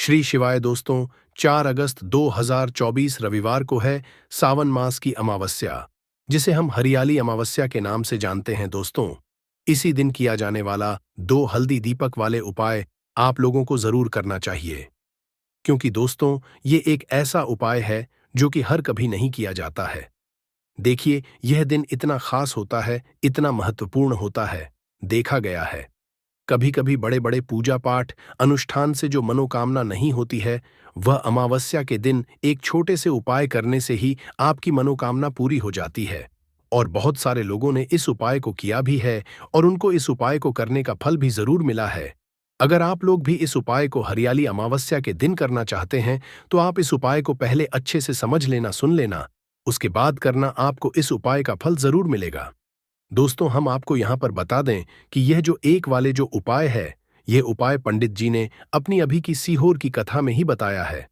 श्री शिवाय दोस्तों। 4 अगस्त 2024 रविवार को है सावन मास की अमावस्या, जिसे हम हरियाली अमावस्या के नाम से जानते हैं दोस्तों। इसी दिन किया जाने वाला 2 हल्दी दीपक वाले उपाय आप लोगों को जरूर करना चाहिए, क्योंकि दोस्तों ये एक ऐसा उपाय है जो कि हर कभी नहीं किया जाता है। देखिए, यह दिन इतना खास होता है, इतना महत्वपूर्ण होता है। देखा गया है कभी कभी बड़े बड़े पूजा पाठ अनुष्ठान से जो मनोकामना नहीं होती है, वह अमावस्या के दिन एक छोटे से उपाय करने से ही आपकी मनोकामना पूरी हो जाती है। और बहुत सारे लोगों ने इस उपाय को किया भी है और उनको इस उपाय को करने का फल भी जरूर मिला है। अगर आप लोग भी इस उपाय को हरियाली अमावस्या के दिन करना चाहते हैं, तो आप इस उपाय को पहले अच्छे से समझ लेना, सुन लेना, उसके बाद करना, आपको इस उपाय का फल जरूर मिलेगा। दोस्तों, हम आपको यहाँ पर बता दें कि यह जो एक वाले जो उपाय है, यह उपाय पंडित जी ने अपनी अभी की सीहोर की कथा में ही बताया है।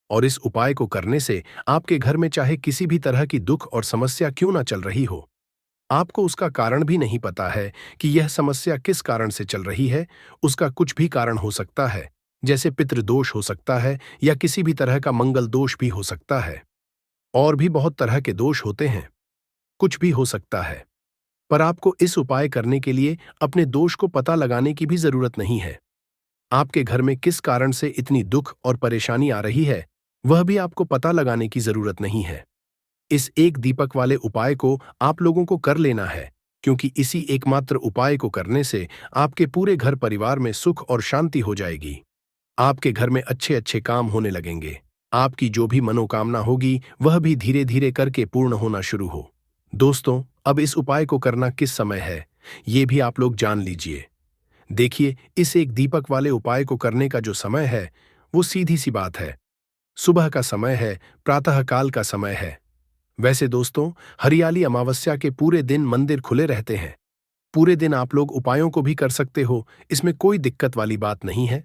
और इस उपाय को करने से आपके घर में चाहे किसी भी तरह की दुख और समस्या क्यों ना चल रही हो, आपको उसका कारण भी नहीं पता है कि यह समस्या किस कारण से चल रही है। उसका कुछ भी कारण हो सकता है, जैसे पितृदोष हो सकता है या किसी भी तरह का मंगल दोष भी हो सकता है। और भी बहुत तरह के दोष होते हैं, कुछ भी हो सकता है। पर आपको इस उपाय करने के लिए अपने दोष को पता लगाने की भी जरूरत नहीं है। आपके घर में किस कारण से इतनी दुख और परेशानी आ रही है, वह भी आपको पता लगाने की जरूरत नहीं है। इस एक दीपक वाले उपाय को आप लोगों को कर लेना है, क्योंकि इसी एकमात्र उपाय को करने से आपके पूरे घर परिवार में सुख और शांति हो जाएगी। आपके घर में अच्छे अच्छे काम होने लगेंगे। आपकी जो भी मनोकामना होगी, वह भी धीरे धीरे करके पूर्ण होना शुरू हो। दोस्तों, अब इस उपाय को करना किस समय है, ये भी आप लोग जान लीजिए। देखिए, इस एक दीपक वाले उपाय को करने का जो समय है, वो सीधी सी बात है, सुबह का समय है, प्रातःकाल का समय है। वैसे दोस्तों, हरियाली अमावस्या के पूरे दिन मंदिर खुले रहते हैं। पूरे दिन आप लोग उपायों को भी कर सकते हो, इसमें कोई दिक्कत वाली बात नहीं है।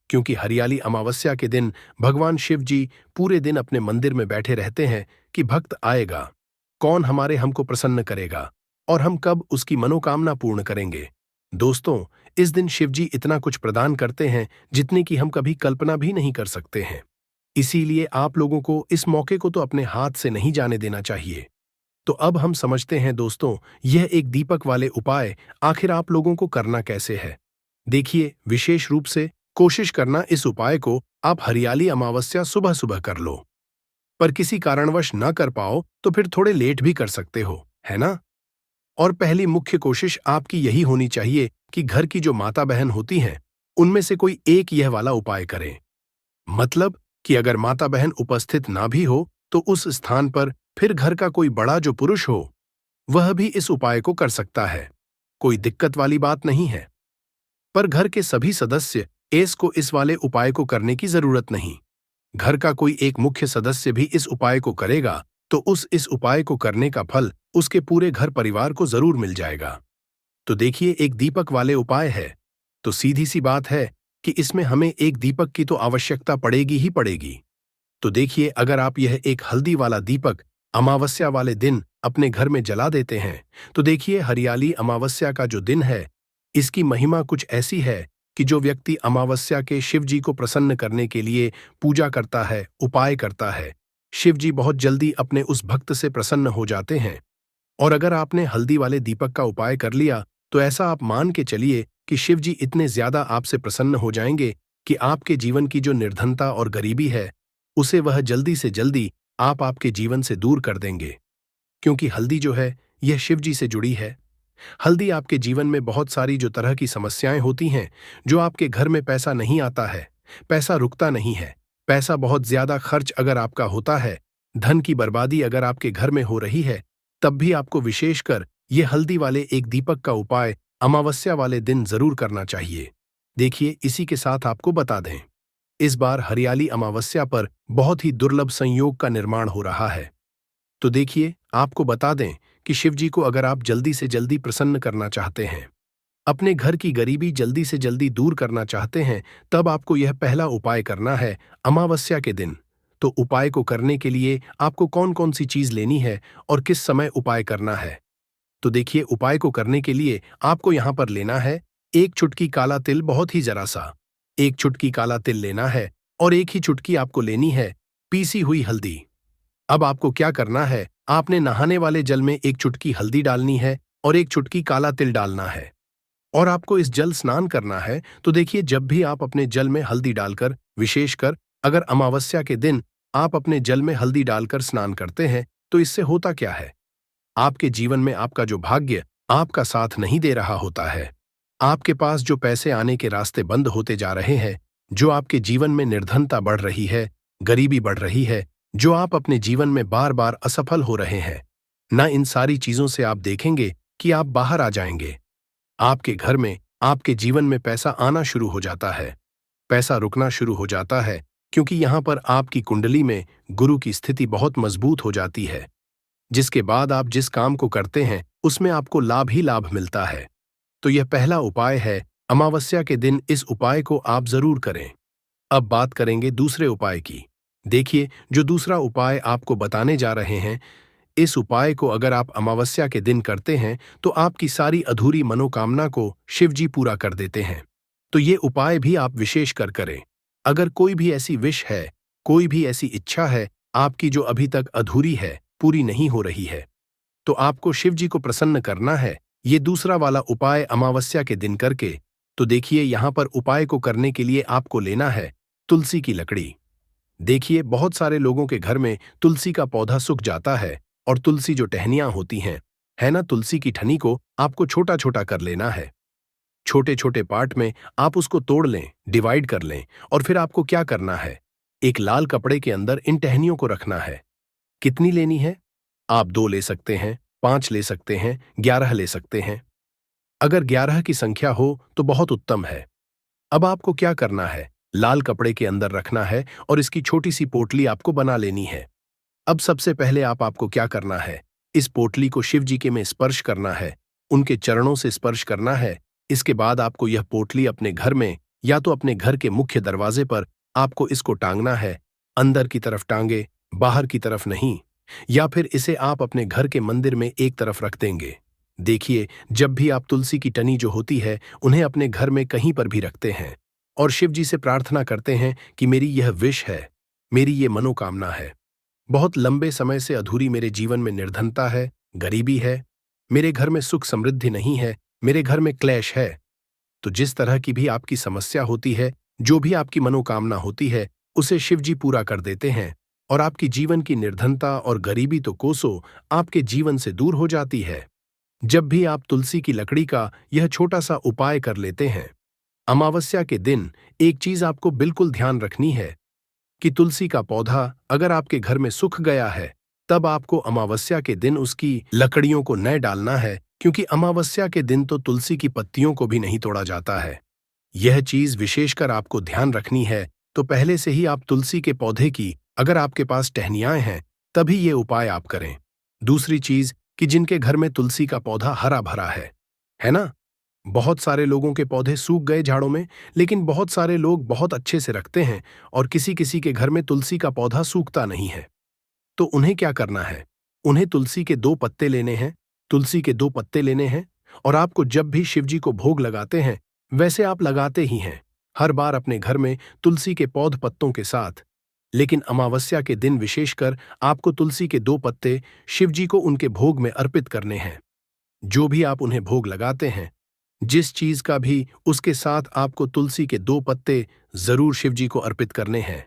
क्योंकि हरियाली अमावस्या के दिन भगवान शिव जी पूरे दिन अपने मंदिर में बैठे रहते हैं कि भक्त आएगा, कौन हमारे हमको प्रसन्न करेगा और हम कब उसकी मनोकामना पूर्ण करेंगे। दोस्तों, इस दिन शिव जी इतना कुछ प्रदान करते हैं जितने की हम कभी कल्पना भी नहीं कर सकते हैं। इसीलिए आप लोगों को इस मौके को तो अपने हाथ से नहीं जाने देना चाहिए। तो अब हम समझते हैं दोस्तों, यह एक दीपक वाले उपाय आखिर आप लोगों को करना कैसे है। देखिए, विशेष रूप से कोशिश करना इस उपाय को आप हरियाली अमावस्या सुबह सुबह कर लो। पर किसी कारणवश न कर पाओ तो फिर थोड़े लेट भी कर सकते हो, है ना। और पहली मुख्य कोशिश आपकी यही होनी चाहिए कि घर की जो माता बहन होती हैं, उनमें से कोई एक यह वाला उपाय करें। मतलब कि अगर माता बहन उपस्थित ना भी हो, तो उस स्थान पर फिर घर का कोई बड़ा जो पुरुष हो, वह भी इस उपाय को कर सकता है। कोई दिक्कत वाली बात नहीं है। पर घर के सभी सदस्य इस वाले उपाय को करने की जरूरत नहीं। घर का कोई एक मुख्य सदस्य भी इस उपाय को करेगा, तो इस उपाय को करने का फल उसके पूरे घर परिवार को जरूर मिल जाएगा। तो देखिए, एक दीपक वाले उपाय है, तो सीधी सी बात है कि इसमें हमें एक दीपक की तो आवश्यकता पड़ेगी ही पड़ेगी। तो देखिए, अगर आप यह एक हल्दी वाला दीपक अमावस्या वाले दिन अपने घर में जला देते हैं, तो देखिए, हरियाली अमावस्या का जो दिन है, इसकी महिमा कुछ ऐसी है कि जो व्यक्ति अमावस्या के शिव जी को प्रसन्न करने के लिए पूजा करता है, उपाय करता है, शिव जी बहुत जल्दी अपने उस भक्त से प्रसन्न हो जाते हैं। और अगर आपने हल्दी वाले दीपक का उपाय कर लिया, तो ऐसा आप मान के चलिए कि शिव जी इतने ज्यादा आपसे प्रसन्न हो जाएंगे कि आपके जीवन की जो निर्धनता और गरीबी है, उसे वह जल्दी से जल्दी आपके जीवन से दूर कर देंगे। क्योंकि हल्दी जो है, यह शिव जी से जुड़ी है। हल्दी आपके जीवन में बहुत सारी जो तरह की समस्याएं होती हैं, जो आपके घर में पैसा नहीं आता है, पैसा रुकता नहीं है, पैसा बहुत ज्यादा खर्च अगर आपका होता है, धन की बर्बादी अगर आपके घर में हो रही है, तब भी आपको विशेषकर ये हल्दी वाले एक दीपक का उपाय अमावस्या वाले दिन जरूर करना चाहिए। देखिए, इसी के साथ आपको बता दें, इस बार हरियाली अमावस्या पर बहुत ही दुर्लभ संयोग का निर्माण हो रहा है। तो देखिए, आपको बता दें कि शिव जी को अगर आप जल्दी से जल्दी प्रसन्न करना चाहते हैं, अपने घर की गरीबी जल्दी से जल्दी दूर करना चाहते हैं, तब आपको यह पहला उपाय करना है अमावस्या के दिन। तो उपाय को करने के लिए आपको कौन कौन सी चीज लेनी है और किस समय उपाय करना है। तो देखिए, उपाय को करने के लिए आपको यहां पर लेना है 1 चुटकी काला तिल, बहुत ही जरा सा 1 चुटकी काला तिल लेना है। और एक ही चुटकी आपको लेनी है पीसी हुई हल्दी। अब आपको क्या करना है, आपने नहाने वाले जल में एक चुटकी हल्दी डालनी है और एक चुटकी काला तिल डालना है और आपको इस जल स्नान करना है। तो देखिए, जब भी आप अपने जल में हल्दी डालकर, विशेषकर अगर अमावस्या के दिन आप अपने जल में हल्दी डालकर स्नान करते हैं, तो इससे होता क्या है, आपके जीवन में आपका जो भाग्य आपका साथ नहीं दे रहा होता है, आपके पास जो पैसे आने के रास्ते बंद होते जा रहे हैं, जो आपके जीवन में निर्धनता बढ़ रही है, गरीबी बढ़ रही है, जो आप अपने जीवन में बार बार असफल हो रहे हैं, ना इन सारी चीजों से आप देखेंगे कि आप बाहर आ जाएंगे। आपके घर में, आपके जीवन में पैसा आना शुरू हो जाता है, पैसा रुकना शुरू हो जाता है, क्योंकि यहां पर आपकी कुंडली में गुरु की स्थिति बहुत मजबूत हो जाती है, जिसके बाद आप जिस काम को करते हैं उसमें आपको लाभ ही लाभ मिलता है। तो यह पहला उपाय है, अमावस्या के दिन इस उपाय को आप जरूर करें। अब बात करेंगे दूसरे उपाय की। देखिए, जो दूसरा उपाय आपको बताने जा रहे हैं, इस उपाय को अगर आप अमावस्या के दिन करते हैं तो आपकी सारी अधूरी मनोकामना को शिव जी पूरा कर देते हैं। तो ये उपाय भी आप विशेष कर करें। अगर कोई भी ऐसी विश है, कोई भी ऐसी इच्छा है आपकी जो अभी तक अधूरी है, पूरी नहीं हो रही है, तो आपको शिव जी को प्रसन्न करना है ये दूसरा वाला उपाय अमावस्या के दिन करके। तो देखिए, यहां पर उपाय को करने के लिए आपको लेना है तुलसी की लकड़ी। देखिए, बहुत सारे लोगों के घर में तुलसी का पौधा सूख जाता है और तुलसी जो टहनियां होती हैं, है ना, तुलसी की ठनी को आपको छोटा छोटा कर लेना है। छोटे छोटे पार्ट में आप उसको तोड़ लें, डिवाइड कर लें और फिर आपको क्या करना है, एक लाल कपड़े के अंदर इन टहनियों को रखना है। कितनी लेनी है? आप 2 ले सकते हैं, 5 ले सकते हैं, 11 ले सकते हैं। अगर 11 की संख्या हो तो बहुत उत्तम है। अब आपको क्या करना है, लाल कपड़े के अंदर रखना है और इसकी छोटी सी पोटली आपको बना लेनी है। अब सबसे पहले आपको क्या करना है, इस पोटली को शिव जी के में स्पर्श करना है, उनके चरणों से स्पर्श करना है। इसके बाद आपको यह पोटली अपने घर में या तो अपने घर के मुख्य दरवाजे पर आपको इसको टांगना है। अंदर की तरफ टांगे, बाहर की तरफ नहीं, या फिर इसे आप अपने घर के मंदिर में एक तरफ रख देंगे। देखिए, जब भी आप तुलसी की टनी जो होती है उन्हें अपने घर में कहीं पर भी रखते हैं और शिव जी से प्रार्थना करते हैं कि मेरी यह विश है, मेरी ये मनोकामना है, बहुत लंबे समय से अधूरी मेरे जीवन में निर्धनता है, गरीबी है, मेरे घर में सुख समृद्धि नहीं है, मेरे घर में क्लेश है। तो जिस तरह की भी आपकी समस्या होती है, जो भी आपकी मनोकामना होती है, उसे शिव जी पूरा कर देते हैं और आपकी जीवन की निर्धनता और गरीबी तो कोसों आपके जीवन से दूर हो जाती है। जब भी आप तुलसी की लकड़ी का यह छोटा सा उपाय कर लेते हैं, अमावस्या के दिन एक चीज आपको बिल्कुल ध्यान रखनी है कि तुलसी का पौधा अगर आपके घर में सूख गया है, तब आपको अमावस्या के दिन उसकी लकड़ियों को न डालना है, क्योंकि अमावस्या के दिन तो तुलसी की पत्तियों को भी नहीं तोड़ा जाता है। यह चीज विशेषकर आपको ध्यान रखनी है। तो पहले से ही आप तुलसी के पौधे की, अगर आपके पास टहनियां हैं, तभी ये उपाय आप करें। दूसरी चीज कि जिनके घर में तुलसी का पौधा हरा भरा है ना, बहुत सारे लोगों के पौधे सूख गए झाड़ों में, लेकिन बहुत सारे लोग बहुत अच्छे से रखते हैं और किसी किसी के घर में तुलसी का पौधा सूखता नहीं है। तो उन्हें क्या करना है, उन्हें तुलसी के 2 पत्ते लेने हैं, तुलसी के 2 पत्ते लेने हैं और आपको जब भी शिवजी को भोग लगाते हैं, वैसे आप लगाते ही हैं हर बार अपने घर में तुलसी के पौध पत्तों के साथ, लेकिन अमावस्या के दिन विशेषकर आपको तुलसी के 2 पत्ते शिवजी को उनके भोग में अर्पित करने हैं। जो भी आप उन्हें भोग लगाते हैं, जिस चीज का भी, उसके साथ आपको तुलसी के 2 पत्ते जरूर शिवजी को अर्पित करने हैं।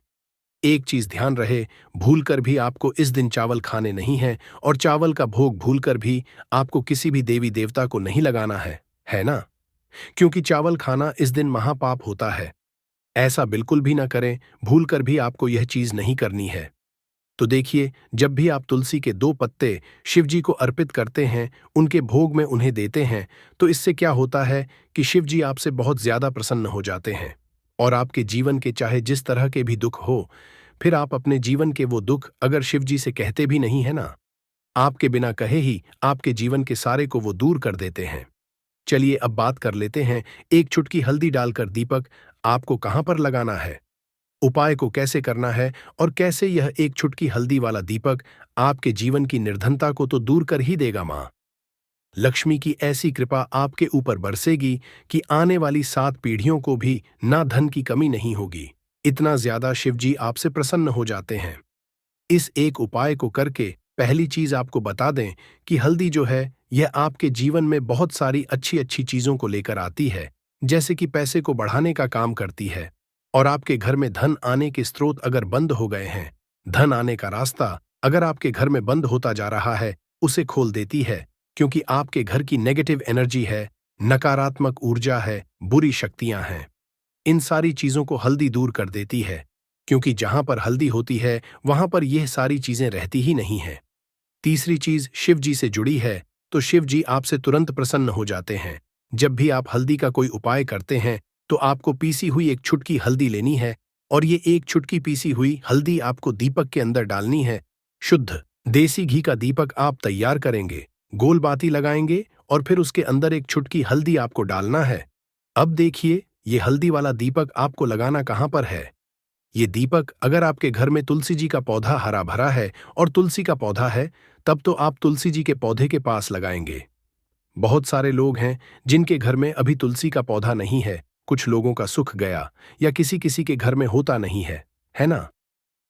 एक चीज ध्यान रहे, भूलकर भी आपको इस दिन चावल खाने नहीं है और चावल का भोग भूलकर भी आपको किसी भी देवी देवता को नहीं लगाना है ना, क्योंकि चावल खाना इस दिन महापाप होता है। ऐसा बिल्कुल भी ना करें, भूलकर भी आपको यह चीज नहीं करनी है। तो देखिए, जब भी आप तुलसी के 2 पत्ते शिवजी को अर्पित करते हैं, उनके भोग में उन्हें देते हैं, तो इससे क्या होता है कि शिवजी आपसे बहुत ज्यादा प्रसन्न हो जाते हैं और आपके जीवन के चाहे जिस तरह के भी दुख हो, फिर आप अपने जीवन के वो दुख अगर शिवजी से कहते भी नहीं है ना, आपके बिना कहे ही आपके जीवन के सारे को वो दूर कर देते हैं। चलिए अब बात कर लेते हैं, एक चुटकी हल्दी डालकर दीपक आपको कहां पर लगाना है, उपाय को कैसे करना है और कैसे यह एक चुटकी हल्दी वाला दीपक आपके जीवन की निर्धनता को तो दूर कर ही देगा। मां लक्ष्मी की ऐसी कृपा आपके ऊपर बरसेगी कि आने वाली 7 पीढ़ियों को भी ना धन की कमी नहीं होगी। इतना ज्यादा शिवजी आपसे प्रसन्न हो जाते हैं। इस एक उपाय को करके पहली चीज आपको बता दें कि हल्दी जो है यह आपके जीवन में बहुत सारी अच्छी अच्छी चीजों को लेकर आती है, जैसे कि पैसे को बढ़ाने का काम करती है। और आपके घर में धन आने के स्रोत अगर बंद हो गए हैं, धन आने का रास्ता अगर आपके घर में बंद होता जा रहा है, उसे खोल देती है, क्योंकि आपके घर की नेगेटिव एनर्जी है, नकारात्मक ऊर्जा है, बुरी शक्तियां हैं। इन सारी चीजों को हल्दी दूर कर देती है, क्योंकि जहां पर हल्दी होती है वहां पर यह सारी चीजें रहती ही नहीं है। तीसरी चीज शिव जी से जुड़ी है, तो शिव जी आपसे तुरंत प्रसन्न हो जाते हैं। जब भी आप हल्दी का कोई उपाय करते हैं तो आपको पीसी हुई एक छुटकी हल्दी लेनी है, और ये एक छुटकी पीसी हुई हल्दी आपको दीपक के अंदर डालनी है। शुद्ध देसी घी का दीपक आप तैयार करेंगे, गोल बाती लगाएंगे और फिर उसके अंदर एक छुटकी हल्दी आपको डालना है। अब देखिए, ये हल्दी वाला दीपक आपको लगाना कहाँ पर है। ये दीपक अगर आपके घर में तुलसी जी का पौधा हरा भरा है और तुलसी का पौधा है, तब तो आप तुलसी जी के पौधे के पास लगाएंगे। बहुत सारे लोग हैं जिनके घर में अभी तुलसी का पौधा नहीं है, कुछ लोगों का सुख गया या किसी किसी के घर में होता नहीं है ना?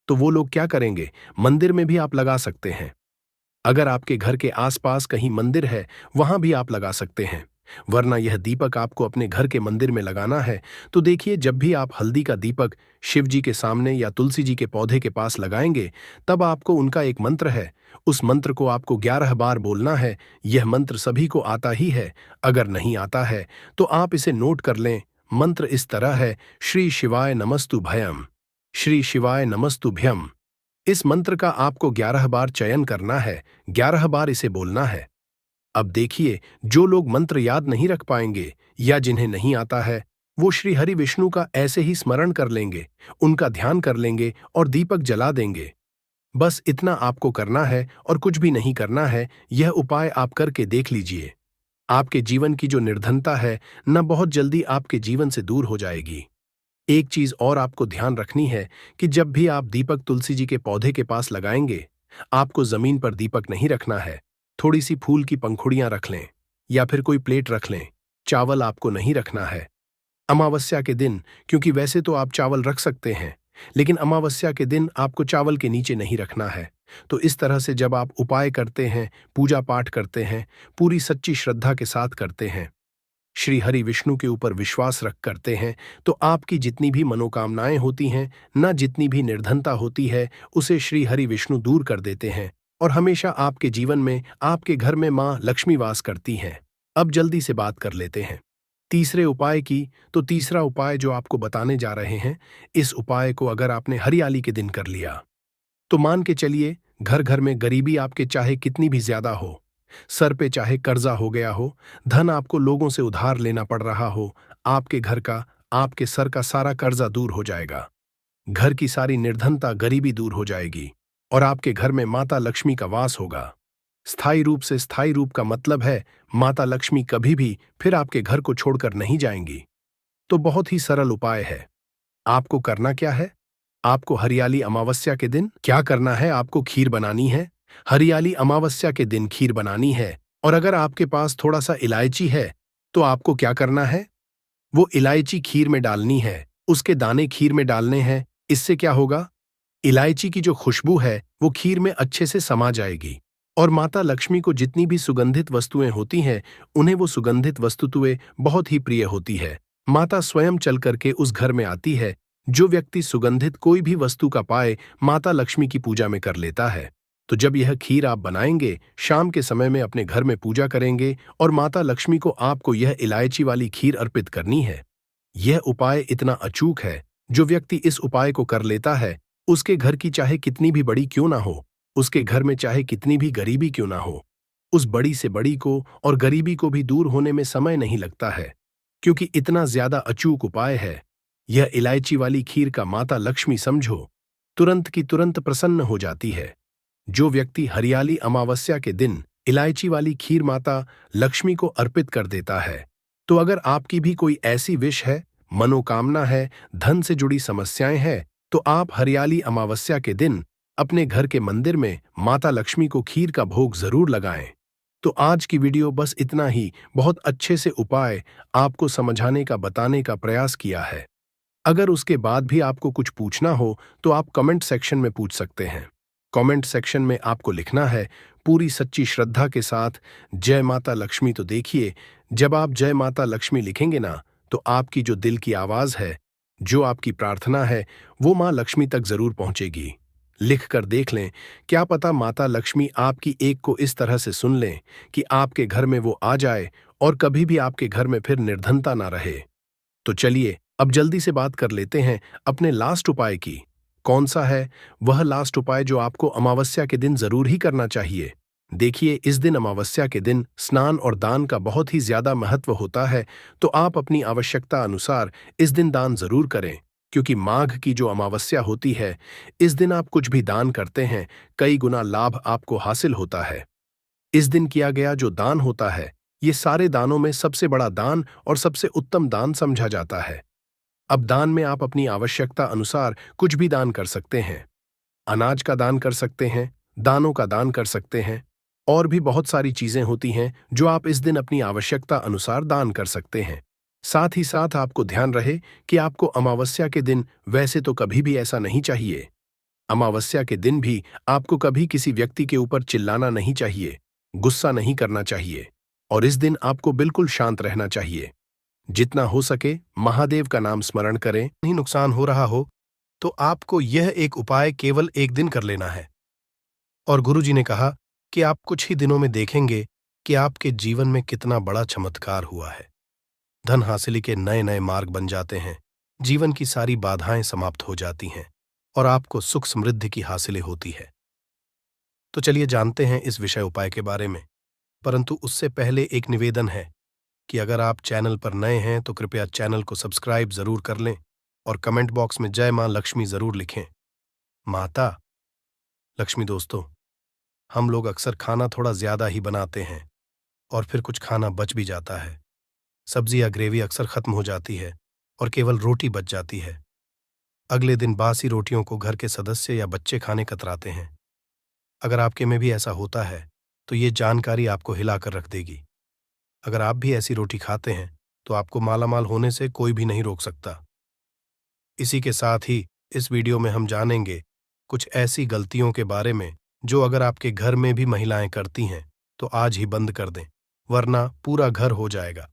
तो वो लोग क्या करेंगे, मंदिर में भी आप लगा सकते हैं। अगर आपके घर के आसपास कहीं मंदिर है, वहां भी आप लगा सकते हैं। वरना यह दीपक आपको अपने घर के मंदिर में लगाना है। तो देखिए, जब भी आप हल्दी का दीपक शिव जी के सामने या तुलसी जी के पौधे के पास लगाएंगे, तब आपको उनका एक मंत्र है, उस मंत्र को आपको 11 बार बोलना है। यह मंत्र सभी को आता ही है, अगर नहीं आता है तो आप इसे नोट कर लें। मंत्र इस तरह है, श्री शिवाय नमस्तु भयम, श्री शिवाय नमस्तु भयम। इस मंत्र का आपको 11 बार चयन करना है, 11 बार इसे बोलना है। अब देखिए, जो लोग मंत्र याद नहीं रख पाएंगे या जिन्हें नहीं आता है, वो श्री हरि विष्णु का ऐसे ही स्मरण कर लेंगे, उनका ध्यान कर लेंगे और दीपक जला देंगे। बस इतना आपको करना है और कुछ भी नहीं करना है। यह उपाय आप करके देख लीजिए। आपके जीवन की जो निर्धनता है न, बहुत जल्दी आपके जीवन से दूर हो जाएगी। एक चीज और आपको ध्यान रखनी है कि जब भी आप दीपक तुलसी जी के पौधे के पास लगाएंगे, आपको जमीन पर दीपक नहीं रखना है। थोड़ी सी फूल की पंखुड़ियां रख लें या फिर कोई प्लेट रख लें। चावल आपको नहीं रखना है अमावस्या के दिन, क्योंकि वैसे तो आप चावल रख सकते हैं, लेकिन अमावस्या के दिन आपको चावल के नीचे नहीं रखना है। तो इस तरह से जब आप उपाय करते हैं, पूजा पाठ करते हैं, पूरी सच्ची श्रद्धा के साथ करते हैं, श्री हरि विष्णु के ऊपर विश्वास रख करते हैं, तो आपकी जितनी भी मनोकामनाएं होती हैं, न जितनी भी निर्धनता होती है, उसे श्री हरि विष्णु दूर कर देते हैं और हमेशा आपके जीवन में, आपके घर में मां लक्ष्मी वास करती हैं। अब जल्दी से बात कर लेते हैं तीसरे उपाय की। तो तीसरा उपाय जो आपको बताने जा रहे हैं, इस उपाय को अगर आपने हरियाली के दिन कर लिया, तो मान के चलिए, घर घर में गरीबी आपके चाहे कितनी भी ज्यादा हो, सर पे चाहे कर्जा हो गया हो, धन आपको लोगों से उधार लेना पड़ रहा हो, आपके घर का, आपके सर का सारा कर्जा दूर हो जाएगा। घर की सारी निर्धनता, गरीबी दूर हो जाएगी और आपके घर में माता लक्ष्मी का वास होगा। स्थायी रूप से, स्थायी रूप का मतलब है माता लक्ष्मी कभी भी फिर आपके घर को छोड़कर नहीं जाएंगी। तो बहुत ही सरल उपाय है। आपको करना क्या है? आपको हरियाली अमावस्या के दिन क्या करना है? आपको खीर बनानी है। हरियाली अमावस्या के दिन खीर बनानी है। और अगर आपके पास थोड़ा सा इलायची है, तो आपको क्या करना है? वो इलायची खीर में डालनी है, उसके दाने खीर में डालने हैं। इससे क्या होगा? इलायची की जो खुशबू है वो खीर में अच्छे से समा जाएगी और माता लक्ष्मी को जितनी भी सुगंधित वस्तुएं होती हैं, उन्हें वो सुगंधित वस्तुएं बहुत ही प्रिय होती है। माता स्वयं चल करके उस घर में आती है। जो व्यक्ति सुगंधित कोई भी वस्तु का पाए, माता लक्ष्मी की पूजा में कर लेता है। तो जब यह खीर आप बनाएंगे, शाम के समय में अपने घर में पूजा करेंगे और माता लक्ष्मी को आपको यह इलायची वाली खीर अर्पित करनी है। यह उपाय इतना अचूक है, जो व्यक्ति इस उपाय को कर लेता है, उसके घर की चाहे कितनी भी बड़ी क्यों ना हो, उसके घर में चाहे कितनी भी गरीबी क्यों ना हो, उस बड़ी से बड़ी को और गरीबी को भी दूर होने में समय नहीं लगता है, क्योंकि इतना ज्यादा अचूक उपाय है। यह इलायची वाली खीर का माता लक्ष्मी समझो, तुरंत की तुरंत प्रसन्न हो जाती है। जो व्यक्ति हरियाली अमावस्या के दिन इलायची वाली खीर माता लक्ष्मी को अर्पित कर देता है, तो अगर आपकी भी कोई ऐसी विश है, मनोकामना है, धन से जुड़ी समस्याएं हैं, तो आप हरियाली अमावस्या के दिन अपने घर के मंदिर में माता लक्ष्मी को खीर का भोग जरूर लगाएं। तो आज की वीडियो बस इतना ही, बहुत अच्छे से उपाय आपको समझाने का, बताने का प्रयास किया है। अगर उसके बाद भी आपको कुछ पूछना हो तो आप कमेंट सेक्शन में पूछ सकते हैं। कमेंट सेक्शन में आपको लिखना है पूरी सच्ची श्रद्धा के साथ जय माता लक्ष्मी। तो देखिए, जब आप जय माता लक्ष्मी लिखेंगे ना, तो आपकी जो दिल की आवाज है, जो आपकी प्रार्थना है, वो माँ लक्ष्मी तक जरूर पहुंचेगी। लिख कर देख लें, क्या पता माता लक्ष्मी आपकी एक को इस तरह से सुन लें कि आपके घर में वो आ जाए और कभी भी आपके घर में फिर निर्धनता ना रहे। तो चलिए अब जल्दी से बात कर लेते हैं अपने लास्ट उपाय की। कौन सा है वह लास्ट उपाय जो आपको अमावस्या के दिन जरूर ही करना चाहिए? देखिए, इस दिन अमावस्या के दिन स्नान और दान का बहुत ही ज्यादा महत्व होता है, तो आप अपनी आवश्यकता अनुसार इस दिन दान जरूर करें। क्योंकि माघ की जो अमावस्या होती है, इस दिन आप कुछ भी दान करते हैं, कई गुना लाभ आपको हासिल होता है। इस दिन किया गया जो दान होता है, ये सारे दानों में सबसे बड़ा दान और सबसे उत्तम दान समझा जाता है। अब दान में आप अपनी आवश्यकता अनुसार कुछ भी दान कर सकते हैं। अनाज का दान कर सकते हैं, दानों का दान कर सकते हैं, और भी बहुत सारी चीजें होती हैं जो आप इस दिन अपनी आवश्यकता अनुसार दान कर सकते हैं। साथ ही साथ आपको ध्यान रहे कि आपको अमावस्या के दिन वैसे तो कभी भी ऐसा नहीं चाहिए। अमावस्या के दिन भी आपको कभी किसी व्यक्ति के ऊपर चिल्लाना नहीं चाहिए, गुस्सा नहीं करना चाहिए, और इस दिन आपको बिल्कुल शांत रहना चाहिए। जितना हो सके महादेव का नाम स्मरण करें। नहीं नुकसान हो रहा हो तो आपको यह एक उपाय केवल एक दिन कर लेना है। और गुरुजी ने कहा कि आप कुछ ही दिनों में देखेंगे कि आपके जीवन में कितना बड़ा चमत्कार हुआ है। धन हासिली के नए नए मार्ग बन जाते हैं, जीवन की सारी बाधाएं समाप्त हो जाती हैं और आपको सुख समृद्धि की हासिलें होती है। तो चलिए जानते हैं इस विषय उपाय के बारे में, परंतु उससे पहले एक निवेदन है कि अगर आप चैनल पर नए हैं तो कृपया चैनल को सब्सक्राइब जरूर कर लें और कमेंट बॉक्स में जय मां लक्ष्मी जरूर लिखें। माता लक्ष्मी दोस्तों, हम लोग अक्सर खाना थोड़ा ज्यादा ही बनाते हैं और फिर कुछ खाना बच भी जाता है। सब्जी या ग्रेवी अक्सर खत्म हो जाती है और केवल रोटी बच जाती है। अगले दिन बासी रोटियों को घर के सदस्य या बच्चे खाने कतराते हैं। अगर आपके में भी ऐसा होता है तो ये जानकारी आपको हिलाकर रख देगी। अगर आप भी ऐसी रोटी खाते हैं तो आपको मालामाल होने से कोई भी नहीं रोक सकता। इसी के साथ ही इस वीडियो में हम जानेंगे कुछ ऐसी गलतियों के बारे में जो अगर आपके घर में भी महिलाएं करती हैं तो आज ही बंद कर दें, वरना पूरा घर हो जाएगा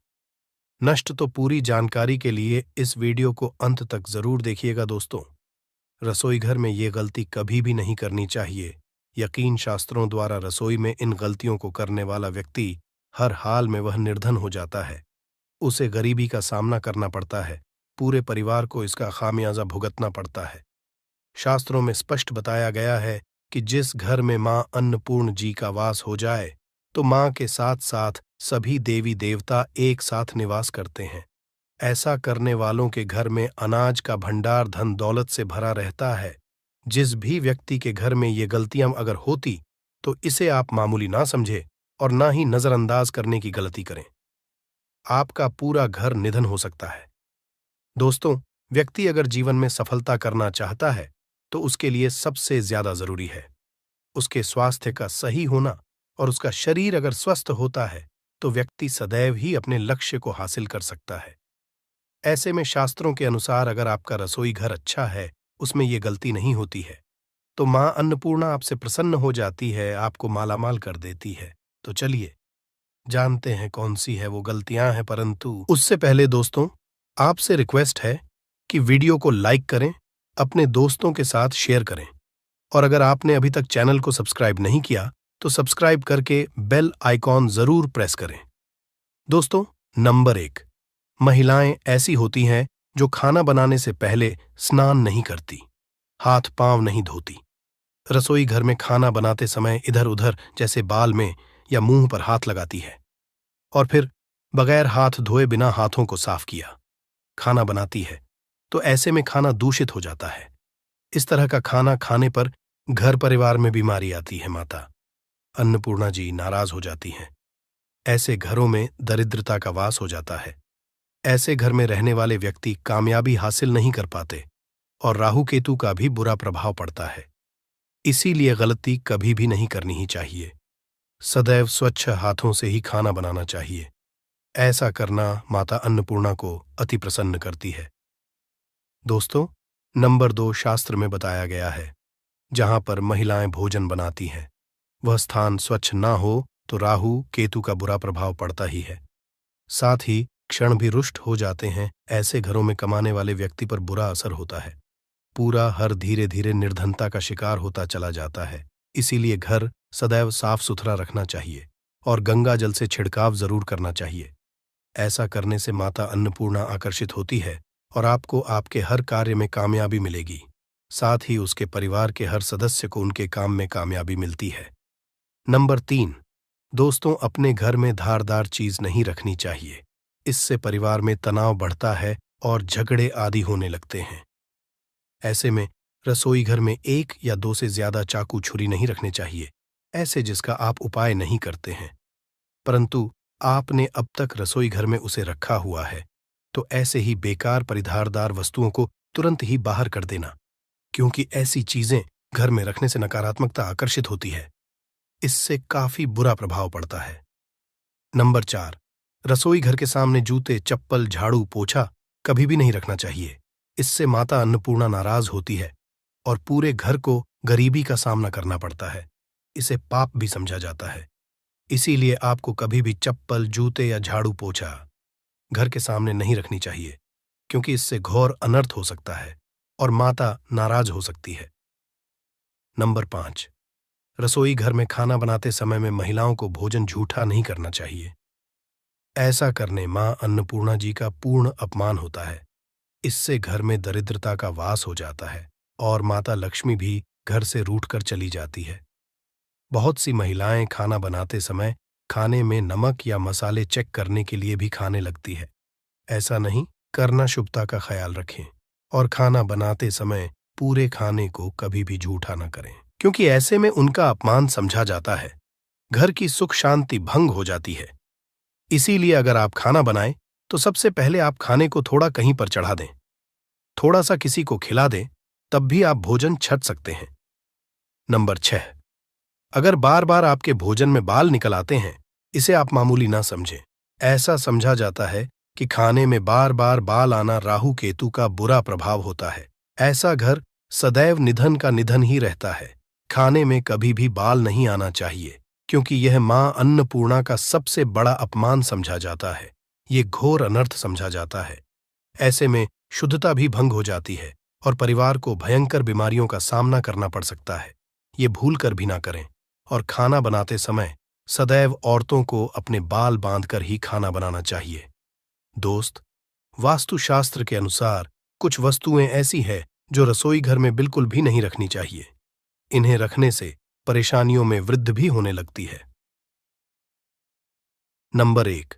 नष्ट। तो पूरी जानकारी के लिए इस वीडियो को अंत तक जरूर देखिएगा दोस्तों। रसोई घर में ये गलती कभी भी नहीं करनी चाहिए। यकीन शास्त्रों द्वारा रसोई में इन गलतियों को करने वाला व्यक्ति हर हाल में वह निर्धन हो जाता है, उसे गरीबी का सामना करना पड़ता है, पूरे परिवार को इसका खामियाजा भुगतना पड़ता है। शास्त्रों में स्पष्ट बताया गया है कि जिस घर में मां अन्नपूर्ण जी का वास हो जाए तो मां के साथ साथ सभी देवी देवता एक साथ निवास करते हैं। ऐसा करने वालों के घर में अनाज का भंडार धन दौलत से भरा रहता है। जिस भी व्यक्ति के घर में ये गलतियां अगर होती तो इसे आप मामूली ना समझे और ना ही नजरअंदाज करने की गलती करें। आपका पूरा घर निधन हो सकता है। दोस्तों, व्यक्ति अगर जीवन में सफलता करना चाहता है तो उसके लिए सबसे ज्यादा जरूरी है उसके स्वास्थ्य का सही होना, और उसका शरीर अगर स्वस्थ होता है तो व्यक्ति सदैव ही अपने लक्ष्य को हासिल कर सकता है। ऐसे में शास्त्रों के अनुसार अगर आपका रसोई घर अच्छा है, उसमें ये गलती नहीं होती है, तो मां अन्नपूर्णा आपसे प्रसन्न हो जाती है, आपको मालामाल कर देती है। तो चलिए जानते हैं कौन सी है वो गलतियां हैं, परंतु उससे पहले दोस्तों आपसे रिक्वेस्ट है कि वीडियो को लाइक करें, अपने दोस्तों के साथ शेयर करें, और अगर आपने अभी तक चैनल को सब्सक्राइब नहीं किया तो सब्सक्राइब करके बेल आइकॉन जरूर प्रेस करें। दोस्तों, नंबर 1, महिलाएं ऐसी होती हैं जो खाना बनाने से पहले स्नान नहीं करती, हाथ पांव नहीं धोती, रसोई घर में खाना बनाते समय इधर उधर जैसे बाल में या मुंह पर हाथ लगाती है, और फिर बगैर हाथ धोए बिना हाथों को साफ किया खाना बनाती है, तो ऐसे में खाना दूषित हो जाता है। इस तरह का खाना खाने पर घर परिवार में बीमारी आती है। माता अन्नपूर्णा जी नाराज हो जाती हैं। ऐसे घरों में दरिद्रता का वास हो जाता है। ऐसे घर में रहने वाले व्यक्ति कामयाबी हासिल नहीं कर पाते और राहु केतु का भी बुरा प्रभाव पड़ता है। इसीलिए गलती कभी भी नहीं करनी ही चाहिए। सदैव स्वच्छ हाथों से ही खाना बनाना चाहिए। ऐसा करना माता अन्नपूर्णा को अति प्रसन्न करती है। दोस्तों, नंबर 2 शास्त्र में बताया गया है, जहां पर महिलाएं भोजन बनाती हैं, वह स्थान स्वच्छ ना हो तो राहु केतु का बुरा प्रभाव पड़ता ही है। साथ ही क्षण भी रुष्ट हो जाते हैं। ऐसे घरों में कमाने वाले व्यक्ति पर बुरा असर होता है। पूरा हर धीरे धीरे निर्धनता का शिकार होता चला जाता है। इसीलिए घर सदैव साफ सुथरा रखना चाहिए और गंगा जल से छिड़काव जरूर करना चाहिए। ऐसा करने से माता अन्नपूर्णा आकर्षित होती है और आपको आपके हर कार्य में कामयाबी मिलेगी। साथ ही उसके परिवार के हर सदस्य को उनके काम में कामयाबी मिलती है। नंबर 3, दोस्तों, अपने घर में धारदार चीज नहीं रखनी चाहिए। इससे परिवार में तनाव बढ़ता है और झगड़े आदि होने लगते हैं। ऐसे में रसोई घर में 1 या 2 से ज्यादा चाकू छुरी नहीं रखने चाहिए, ऐसे जिसका आप उपाय नहीं करते हैं, परंतु आपने अब तक रसोई घर में उसे रखा हुआ है, तो ऐसे ही बेकार परिधारदार वस्तुओं को तुरंत ही बाहर कर देना, क्योंकि ऐसी चीजें घर में रखने से नकारात्मकता आकर्षित होती है। इससे काफी बुरा प्रभाव पड़ता है। नंबर 4, रसोई घर के सामने जूते, चप्पल, झाड़ू, पोछा कभी भी नहीं रखना चाहिए। इससे माता अन्नपूर्णा नाराज होती है और पूरे घर को गरीबी का सामना करना पड़ता है। इसे पाप भी समझा जाता है। इसीलिए आपको कभी भी चप्पल, जूते या झाड़ू, पोछा घर के सामने नहीं रखनी चाहिए, क्योंकि इससे घोर अनर्थ हो सकता है और माता नाराज हो सकती है। नंबर 5, रसोई घर में खाना बनाते समय में महिलाओं को भोजन झूठा नहीं करना चाहिए। ऐसा करने मां अन्नपूर्णा जी का पूर्ण अपमान होता है। इससे घर में दरिद्रता का वास हो जाता है और माता लक्ष्मी भी घर से रूठकर चली जाती है। बहुत सी महिलाएं खाना बनाते समय खाने में नमक या मसाले चेक करने के लिए भी खाने लगती है। ऐसा नहीं करना, शुभता का ख्याल रखें और खाना बनाते समय पूरे खाने को कभी भी झूठा न करें, क्योंकि ऐसे में उनका अपमान समझा जाता है। घर की सुख शांति भंग हो जाती है। इसीलिए अगर आप खाना बनाएं तो सबसे पहले आप खाने को थोड़ा कहीं पर चढ़ा दें, थोड़ा सा किसी को खिला दें, तब भी आप भोजन छक सकते हैं। नंबर 6, अगर बार बार आपके भोजन में बाल निकल आते हैं, इसे आप मामूली ना समझें। ऐसा समझा जाता है कि खाने में बार बार बाल आना राहु केतु का बुरा प्रभाव होता है। ऐसा घर सदैव निधन का निधन ही रहता है। खाने में कभी भी बाल नहीं आना चाहिए, क्योंकि यह मां अन्नपूर्णा का सबसे बड़ा अपमान समझा जाता है। ये घोर अनर्थ समझा जाता है। ऐसे में शुद्धता भी भंग हो जाती है और परिवार को भयंकर बीमारियों का सामना करना पड़ सकता है। ये भूल कर भी ना करें और खाना बनाते समय सदैव औरतों को अपने बाल बांधकर ही खाना बनाना चाहिए। दोस्त, वास्तुशास्त्र के अनुसार कुछ वस्तुएं ऐसी हैं जो रसोई घर में बिल्कुल भी नहीं रखनी चाहिए। इन्हें रखने से परेशानियों में वृद्धि भी होने लगती है। नंबर 1,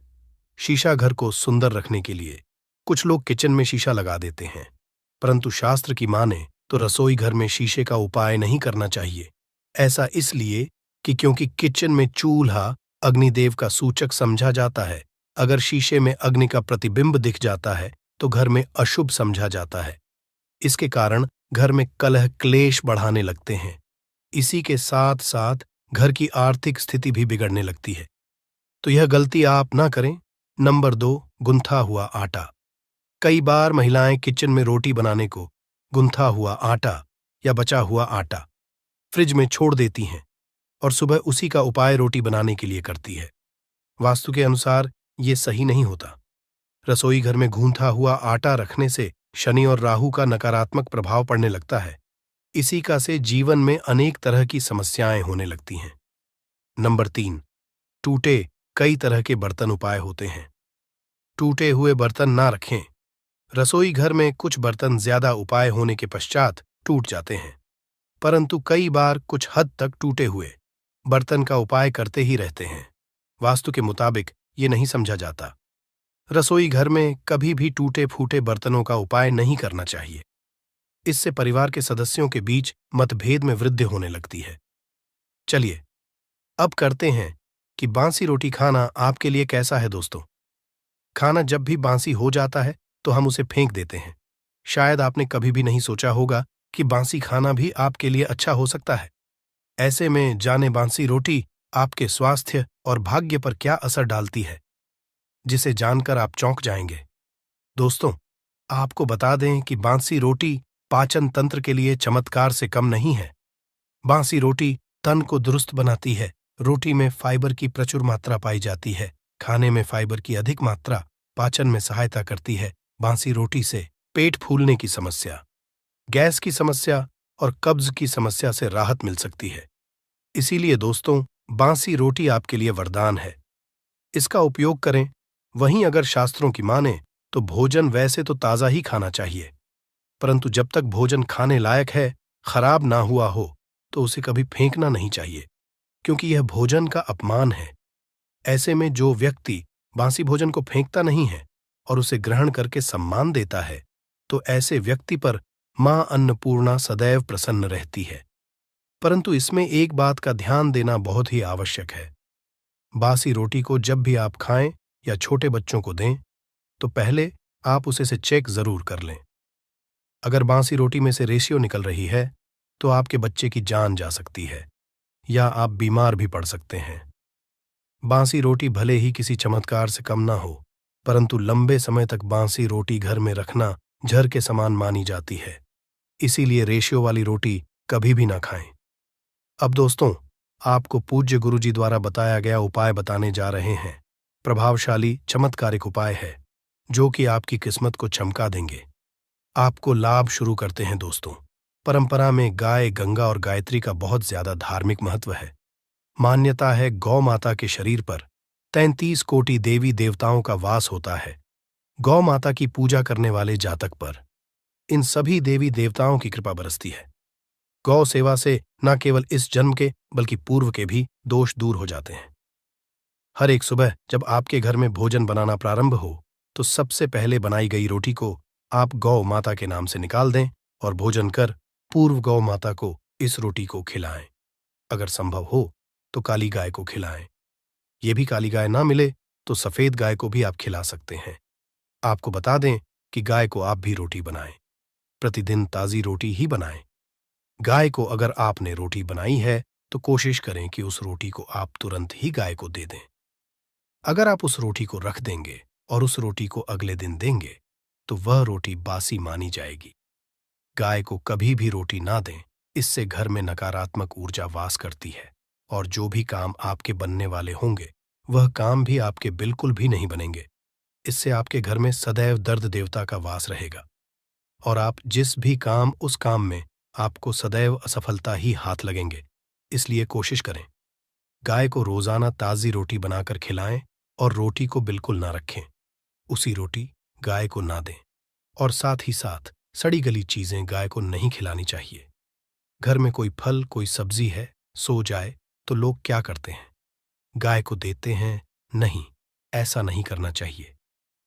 शीशा घर को सुंदर रखने के लिए कुछ लोग किचन में शीशा लगा देते हैं, परंतु शास्त्र की माने तो रसोई घर में शीशे का उपाय नहीं करना चाहिए। ऐसा इसलिए कि क्योंकि किचन में चूल्हा अग्निदेव का सूचक समझा जाता है। अगर शीशे में अग्नि का प्रतिबिंब दिख जाता है तो घर में अशुभ समझा जाता है। इसके कारण घर में कलह क्लेश बढ़ाने लगते हैं। इसी के साथ साथ घर की आर्थिक स्थिति भी बिगड़ने लगती है। तो यह गलती आप ना करें। नंबर 2, गुंथा हुआ आटा। कई बार महिलाएं किचन में रोटी बनाने को गुंथा हुआ आटा या बचा हुआ आटा फ्रिज में छोड़ देती हैं और सुबह उसी का उपाय रोटी बनाने के लिए करती है। वास्तु के अनुसार ये सही नहीं होता। रसोई घर में गूंथा हुआ आटा रखने से शनि और राहु का नकारात्मक प्रभाव पड़ने लगता है। इसी का से जीवन में अनेक तरह की समस्याएं होने लगती हैं। नंबर 3, टूटे कई तरह के बर्तन उपाय होते हैं। टूटे हुए बर्तन ना रखें। रसोई घर में कुछ बर्तन ज्यादा उपाय होने के पश्चात टूट जाते हैं, परंतु कई बार कुछ हद तक टूटे हुए बर्तन का उपाय करते ही रहते हैं। वास्तु के मुताबिक ये नहीं समझा जाता। रसोई घर में कभी भी टूटे फूटे बर्तनों का उपाय नहीं करना चाहिए। इससे परिवार के सदस्यों के बीच मतभेद में वृद्धि होने लगती है। चलिए अब करते हैं कि बांसी रोटी खाना आपके लिए कैसा है। दोस्तों, खाना जब भी बांसी हो जाता है तो हम उसे फेंक देते हैं। शायद आपने कभी भी नहीं सोचा होगा कि बांसी खाना भी आपके लिए अच्छा हो सकता है। ऐसे में जाने बांसी रोटी आपके स्वास्थ्य और भाग्य पर क्या असर डालती है, जिसे जानकर आप चौंक जाएंगे। दोस्तों, आपको बता दें कि बासी रोटी पाचन तंत्र के लिए चमत्कार से कम नहीं है। बासी रोटी तन को दुरुस्त बनाती है। रोटी में फाइबर की प्रचुर मात्रा पाई जाती है। खाने में फाइबर की अधिक मात्रा पाचन में सहायता करती है। बासी रोटी से पेट फूलने की समस्या, गैस की समस्या और कब्ज की समस्या से राहत मिल सकती है। इसीलिए दोस्तों, बासी रोटी आपके लिए वरदान है। इसका उपयोग करें। वहीं अगर शास्त्रों की माने तो भोजन वैसे तो ताज़ा ही खाना चाहिए, परंतु जब तक भोजन खाने लायक है, खराब ना हुआ हो, तो उसे कभी फेंकना नहीं चाहिए, क्योंकि यह भोजन का अपमान है। ऐसे में जो व्यक्ति बासी भोजन को फेंकता नहीं है और उसे ग्रहण करके सम्मान देता है, तो ऐसे व्यक्ति पर मां अन्नपूर्णा सदैव प्रसन्न रहती है। परंतु इसमें एक बात का ध्यान देना बहुत ही आवश्यक है। बासी रोटी को जब भी आप खाएं या छोटे बच्चों को दें, तो पहले आप उसे से चेक जरूर कर लें। अगर बासी रोटी में से रेशियो निकल रही है, तो आपके बच्चे की जान जा सकती है या आप बीमार भी पड़ सकते हैं। बासी रोटी भले ही किसी चमत्कार से कम ना हो, परंतु लंबे समय तक बासी रोटी घर में रखना जहर के समान मानी जाती है। इसीलिए रेशियो वाली रोटी कभी भी ना खाएं। अब दोस्तों, आपको पूज्य गुरुजी द्वारा बताया गया उपाय बताने जा रहे हैं। प्रभावशाली चमत्कारिक उपाय है जो कि आपकी किस्मत को चमका देंगे। आपको लाभ शुरू करते हैं दोस्तों। परंपरा में गाय, गंगा और गायत्री का बहुत ज्यादा धार्मिक महत्व है। मान्यता है गौ माता के शरीर पर 33 कोटि देवी देवताओं का वास होता है। गौ माता की पूजा करने वाले जातक पर इन सभी देवी देवताओं की कृपा बरसती है। गौ सेवा से न केवल इस जन्म के बल्कि पूर्व के भी दोष दूर हो जाते हैं। हर एक सुबह जब आपके घर में भोजन बनाना प्रारंभ हो, तो सबसे पहले बनाई गई रोटी को आप गौ माता के नाम से निकाल दें और भोजन कर पूर्व गौ माता को इस रोटी को खिलाएं। अगर संभव हो तो काली गाय को खिलाएं। ये भी काली गाय ना मिले तो सफेद गाय को भी आप खिला सकते हैं। आपको बता दें कि गाय को आप भी रोटी बनाएं। प्रतिदिन ताज़ी रोटी ही बनाएं। गाय को अगर आपने रोटी बनाई है तो कोशिश करें कि उस रोटी को आप तुरंत ही गाय को दे दें। अगर आप उस रोटी को रख देंगे और उस रोटी को अगले दिन देंगे, तो वह रोटी बासी मानी जाएगी। गाय को कभी भी रोटी ना दें। इससे घर में नकारात्मक ऊर्जा वास करती है और जो भी काम आपके बनने वाले होंगे, वह काम भी आपके बिल्कुल भी नहीं बनेंगे। इससे आपके घर में सदैव दर्द देवता का वास रहेगा और आप जिस भी काम उस काम में आपको सदैव असफलता ही हाथ लगेंगे। इसलिए कोशिश करें, गाय को रोजाना ताज़ी रोटी बनाकर खिलाएं और रोटी को बिल्कुल ना रखें। उसी रोटी गाय को ना दें और साथ ही साथ सड़ी गली चीजें गाय को नहीं खिलानी चाहिए। घर में कोई फल, कोई सब्जी है, सो जाए तो लोग क्या करते हैं? गाय को देते हैं? नहीं, ऐसा नहीं करना चाहिए।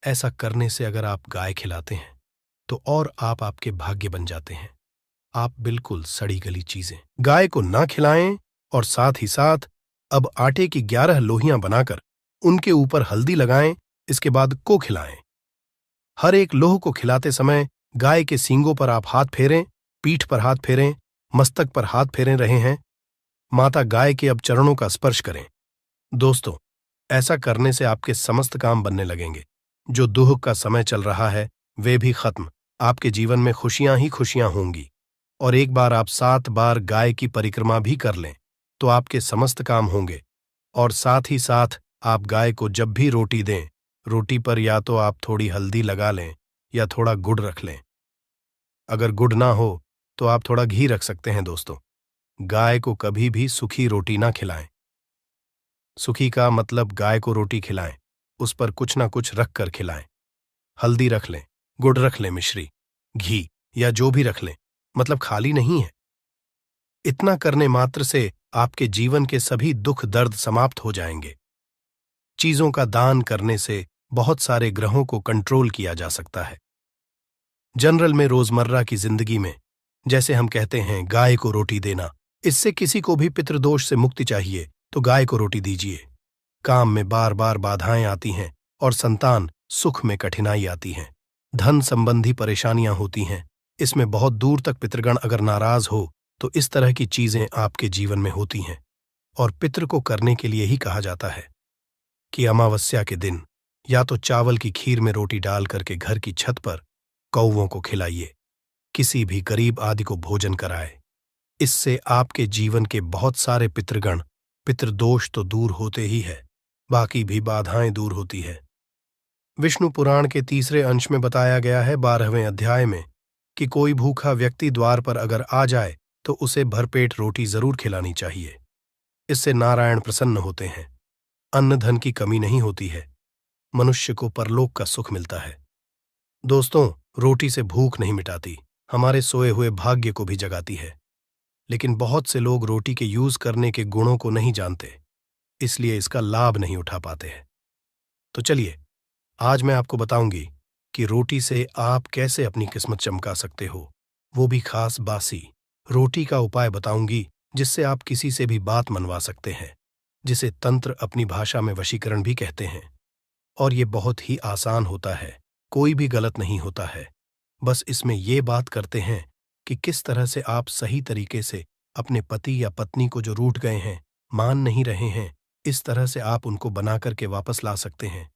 ऐसा करने से अगर आप गाय खिलाते हैं तो और आप आपके भाग्य बन जाते हैं। आप बिल्कुल सड़ी गली चीजें गाय को ना खिलाएं और साथ ही साथ अब आटे की 11 लोहियां बनाकर उनके ऊपर हल्दी लगाएं। इसके बाद को खिलाएं। हर एक लोह को खिलाते समय गाय के सींगों पर आप हाथ फेरें, पीठ पर हाथ फेरें, मस्तक पर हाथ फेरे रहे हैं। माता गाय के अब चरणों का स्पर्श करें। दोस्तों, ऐसा करने से आपके समस्त काम बनने लगेंगे। जो दुख का समय चल रहा है वे भी खत्म। आपके जीवन में खुशियां ही खुशियां होंगी। और एक बार आप 7 बार गाय की परिक्रमा भी कर लें तो आपके समस्त काम होंगे। और साथ ही साथ आप गाय को जब भी रोटी दें, रोटी पर या तो आप थोड़ी हल्दी लगा लें या थोड़ा गुड़ रख लें। अगर गुड़ ना हो तो आप थोड़ा घी रख सकते हैं। दोस्तों, गाय को कभी भी सूखी रोटी ना खिलाएं। सूखी का मतलब गाय को रोटी खिलाएं, उस पर कुछ ना कुछ रख कर खिलाएं। हल्दी रख लें, गुड़ रख लें, मिश्री, घी या जो भी रख लें, मतलब खाली नहीं है। इतना करने मात्र से आपके जीवन के सभी दुख दर्द समाप्त हो जाएंगे। चीजों का दान करने से बहुत सारे ग्रहों को कंट्रोल किया जा सकता है। जनरल में रोजमर्रा की जिंदगी में जैसे हम कहते हैं गाय को रोटी देना, इससे किसी को भी पितृदोष से मुक्ति चाहिए तो गाय को रोटी दीजिए। काम में बार बार बाधाएं आती हैं और संतान सुख में कठिनाई आती हैं, धन संबंधी परेशानियां होती हैं, इसमें बहुत दूर तक पितृगण अगर नाराज हो तो इस तरह की चीजें आपके जीवन में होती हैं। और पितृ को करने के लिए ही कहा जाता है कि अमावस्या के दिन या तो चावल की खीर में रोटी डाल करके घर की छत पर कौवों को खिलाइए, किसी भी गरीब आदि को भोजन कराए। इससे आपके जीवन के बहुत सारे पितृगण, पितृदोष तो दूर होते ही है, बाकी भी बाधाएं दूर होती है। विष्णु पुराण के तीसरे अंश में बताया गया है 12वें अध्याय में कि कोई भूखा व्यक्ति द्वार पर अगर आ जाए तो उसे भरपेट रोटी जरूर खिलानी चाहिए। इससे नारायण प्रसन्न होते हैं, अन्न धन की कमी नहीं होती है, मनुष्य को परलोक का सुख मिलता है। दोस्तों, रोटी से भूख नहीं मिटाती, हमारे सोए हुए भाग्य को भी जगाती है। लेकिन बहुत से लोग रोटी के यूज करने के गुणों को नहीं जानते, इसलिए इसका लाभ नहीं उठा पाते हैं। तो चलिए, आज मैं आपको बताऊंगी कि रोटी से आप कैसे अपनी किस्मत चमका सकते हो, वो भी खास बासी रोटी का उपाय बताऊंगी जिससे आप किसी से भी बात मनवा सकते हैं, जिसे तंत्र अपनी भाषा में वशीकरण भी कहते हैं। और ये बहुत ही आसान होता है, कोई भी गलत नहीं होता है। बस इसमें ये बात करते हैं कि किस तरह से आप सही तरीके से अपने पति या पत्नी को जो रूठ गए हैं, मान नहीं रहे हैं, इस तरह से आप उनको बना करके वापस ला सकते हैं।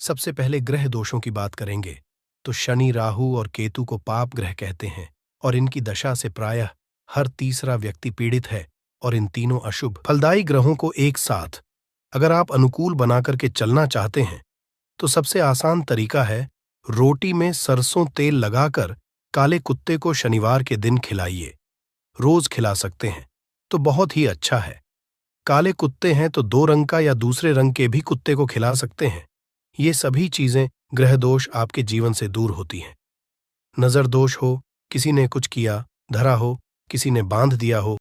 सबसे पहले ग्रह दोषों की बात करेंगे तो शनि, राहु और केतु को पाप ग्रह कहते हैं और इनकी दशा से प्रायः हर तीसरा व्यक्ति पीड़ित है। और इन तीनों अशुभ फलदायी ग्रहों को एक साथ अगर आप अनुकूल बना करके चलना चाहते हैं तो सबसे आसान तरीका है रोटी में सरसों तेल लगाकर काले कुत्ते को शनिवार के दिन खिलाइए। रोज खिला सकते हैं तो बहुत ही अच्छा है। काले कुत्ते हैं तो 2 रंग का या दूसरे रंग के भी कुत्ते को खिला सकते हैं। ये सभी चीजें ग्रह दोष आपके जीवन से दूर होती हैं। नजर दोष हो, किसी ने कुछ किया, धरा हो, किसी ने बांध दिया हो,